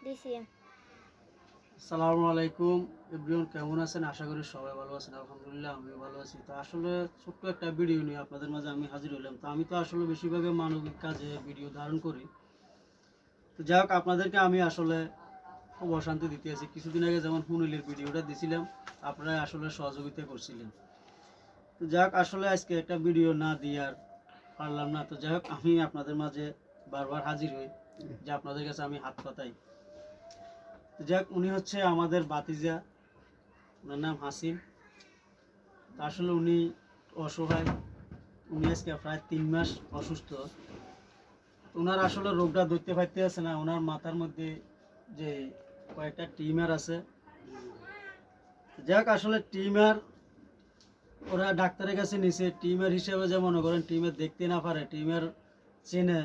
DCM. আসসালামু আলাইকুম everyone, কেমন আছেন? আশা করি সবাই ভালো আছেন। আলহামদুলিল্লাহ আমিও ভালো আছি। তো আসলে ছোট্ট একটা ভিডিও নিয়ে আপনাদের মাঝে আমি হাজির হলাম। তো আমি তো আসলে বেশিরভাগই মানবিক কাজে ভিডিও ধারণ করি। তো যাই হোক, আপনাদেরকে আমি আসলে খুব অশান্তি দিতে আছি। কিছুদিন আগে যেমন হুনিলের ভিডিওটা দিছিলাম, আপনারা আসলে সহযোগিতা করছিলেন। তো যাই হোক, আসলে আজকে একটা ভিডিও না দিয়ে আর পারলাম না। তো যাই হোক, আমি আপনাদের মাঝে বারবার হাজির হই যে আপনাদের কাছে আমি হাত পাতাই। তো যাই হোক, উনি হচ্ছে আমাদের বাতিজা, ওনার নাম হাসিম। আসলে উনি অসহায়, উনি আজকে প্রায় 3 মাস অসুস্থ। ওনার আসলে রোগটা ধরতে পারতে আছে না। ওনার মাথার মধ্যে যে কয়েকটা টিউমার আছে, যাক আসলে টিউমার ওরা ডাক্তারের কাছে নিছে। টিউমার হিসেবে যে মনে করেন টিউমার দেখতে না পারে, টিউমার চেনে।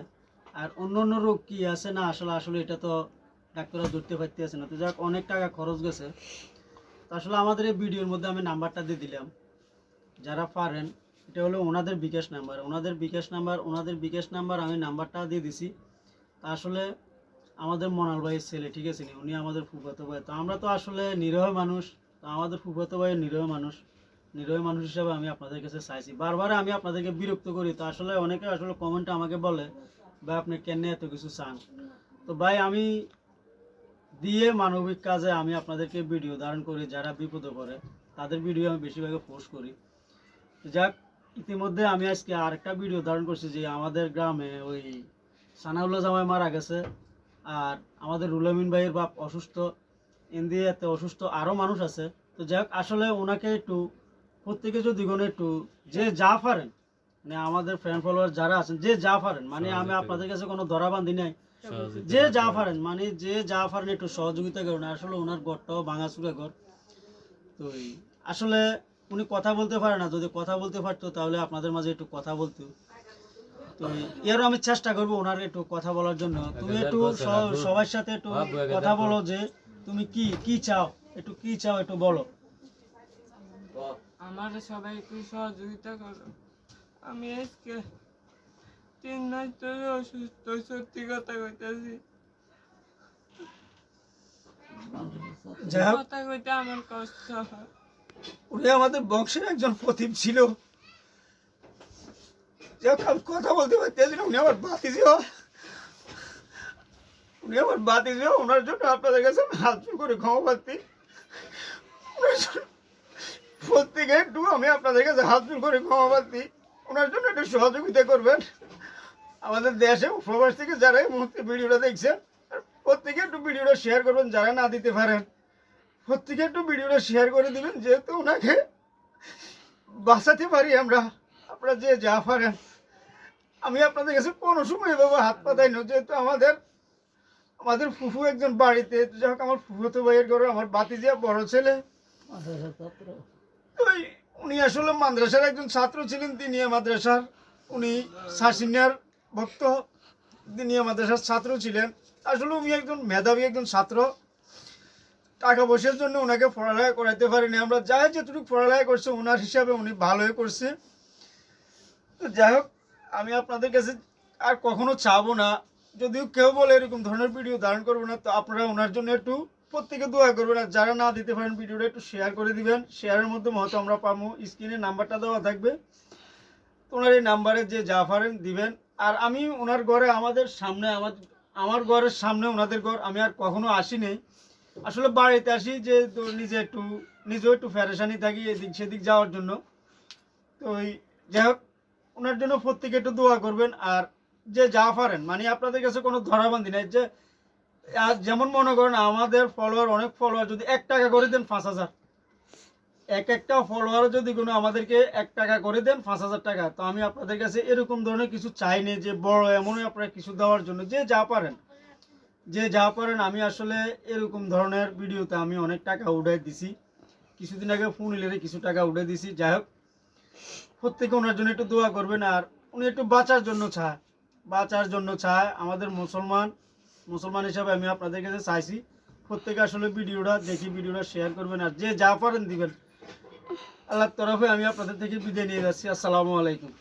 আর অন্য অন্য রোগ কি আছে না আসলে আসলে এটা তো ডাক্তাররা ধরতে পারতে আছে না। তো যাক, অনেক টাকা খরচ গেছে। তো আসলে আমাদের এই ভিডিওর মধ্যে আমি নাম্বারটা দিয়ে দিলাম, যারা পারেন। এটা হলো ওনাদের বিকাশ নাম্বার, ওনাদের বিকাশ নাম্বার আমি নাম্বারটা দিয়ে দিছি। তা আসলে আমাদের মনাল ভাইয়ের ছেলে, ঠিক আছে নি, উনি আমাদের ফুফাতো ভাই। তো আমরা তো আসলে নিরহ মানুষ, তো আমাদের ফুফাতো ভাইয়ের নিরহ মানুষ হিসাবে আমি আপনাদের কাছে চাইছি। বারবার আমি আপনাদেরকে বিরক্ত করি। তো আসলে অনেকে আসলে কমেন্টে আমাকে বলে, ভাই আপনি কেন এত কিছু চান? তো ভাই, আমি দিয়ে মানবিক কাজে আমি আপনাদেরকে ভিডিও ধারণ করি। যারা বিপদে পড়ে তাদের ভিডিও আমি বেশিরভাগ পোস্ট করি। যাক, ইতিমধ্যে আমি আজকে আরেকটা ভিডিও ধারণ করছি যে আমাদের গ্রামে ওই সানাউল্লাহ জামাই মারা গেছে। আর আমাদের রুলামিন ভাইয়ের বাপ অসুস্থ, ইন্ডিয়াতে অসুস্থ আরও মানুষ আছে। তো যাক, আসলে ওনাকে একটু প্রত্যেকে যদি কোনো একটু যে যা পারেন, মানে আমাদের ফ্রেন্ড ফলোয়ার যারা আছেন যে যা পারেন, মানে আমি আপনাদের কাছে কোনো ধরাবান্ধি নাই, যে যা পারেন মানে যে যা পারেন একটু সহযোগিতা করুন। আসলে ওনার ঘরটাও ভাঙাচুরা ঘর। তো আসলে উনি কথা বলতে পারে না, যদি কথা বলতে পারতো তাহলে আপনাদের মাঝে একটু কথা বলতো। তো এরও আমি চেষ্টা করবো ওনার একটু কথা বলার জন্য। তুমি একটু সবার সাথে একটু কথা বলো যে তুমি কি কি চাও, একটু কি চাও একটু বলো। আমার সবাই একটু সহযোগিতা করো। আমি আজকে 3 মাস ধরে অসুস্থ, সত্যি কথা কইতাছি। কথা কইতে আমার কষ্ট হয়। উনি আমাদের বংশের একজন প্রতিম ছিল, আমি কথা বলতে পারতেছি না। উনি আমার বাতিজা, ওনার জন্য আপনাদের কাছে আমি হাত জোড় করে ক্ষমা প্রার্থী। প্রত্যেকে একটু আমি আপনাদের কাছে হাত জোড় করে ক্ষমা প্রার্থী। ওনার জন্য একটু সহযোগিতা করবেন। আমাদের দেশে প্রবাস থেকে যারা এই মুহূর্তে ভিডিওটা দেখছেন, প্রত্যেকে একটু ভিডিওটা শেয়ার করবেন। যারা না দিতে পারেন প্রত্যেকে একটু ভিডিওটা শেয়ার করে দিবেন, যেহেতু ওনাকে বাঁচাতে পারি আমরা। আপনারা যে যা পারেন, আমি আপনাদের কাছে কোনো সময় এভাবে হাত পাতাই না। যেহেতু আমাদের ফুফু একজন বাড়িতে, যাই হোক আমার ফুফুতো ভাইয়ের ঘরে আমার বাতিজা বড় ছেলে, ওই উনি আসলে মাদ্রাসার একজন ছাত্র ছিলেন। দিনিয়া মাদ্রাসার উনি সাসিনিয়ার ভক্ত, দিনিয়া মাদ্রাসার ছাত্র ছিলেন। আসলে উনি একজন মেধাবী একজন ছাত্র। টাকা পয়সার জন্য ওনাকে পড়ালেখা করাইতে পারিনি আমরা। যাই যেটুকু পড়ালেখা করছে ওনার হিসাবে উনি ভালোই করছে। তো যাই হোক, আমি আপনাদের কাছে আর কখনো চাবো না, যদিও কেউ বলে এরকম ধরনের ভিডিও ধারণ করবো না, তো আপনারা ওনার জন্য একটু প্রত্যেকে দোয়া করবেন। আর যারা না দিতে পারেন ভিডিওটা একটু শেয়ার করে দিবেন। শেয়ারের মধ্যে হয়তো আমরা পাবো, স্ক্রিনে নাম্বারটা দেওয়া থাকবে, তো ওনার এই নাম্বারে যে যা পারেন দিবেন। আর আমি ওনার ঘরে আমাদের সামনে আমার ঘরের সামনে ওনাদের ঘর, আমি আর কখনো আসিনি। আসলে বাড়িতে আসি যে তো নিজেও একটু ফেরেশানি থাকি এদিক সেদিক যাওয়ার জন্য। তো ওই যাই হোক, ওনার জন্য প্রত্যেকে একটু দোয়া করবেন। আর যে যা পারেন, মানে আপনাদের কাছে কোনো ধরাবান্ধি নাই যে যেমন মনে করেন আমাদের ফলোয়ার, অনেক ফলোয়ার যদি 1 টাকা করে দেন 5,000, একটা ফলোয়ার যদি কোনো আমাদেরকে 1 টাকা করে দেন 5,000 টাকা। তো আমি আপনাদের কাছে এরকম ধরনের কিছু চাইনি যে বড় এমনই আপনারা কিছু দেওয়ার জন্য, যে যা পারেন। আমি আসলে এরকম ধরনের ভিডিওতে আমি অনেক টাকা উঠাই দিছি। কিছুদিন আগে ফোন ইলেরে কিছু টাকা উঠে দিছি। যাই হোক, প্রত্যেকে ওনার জন্য একটু দোয়া করবেন। আর উনি একটু বাঁচার জন্য চায় আমাদের মুসলমান হিসাবে আমি আপনাদের কাছে চাইছি প্রত্যেকে আসলে ভিডিওটা দেখি, ভিডিওটা শেয়ার করবেন। আর যে যা পারেন দিবেন। আল্লাহর তরফে আমি আপনাদের থেকে বিদায় নিয়ে যাচ্ছি। আসসালামু আলাইকুম।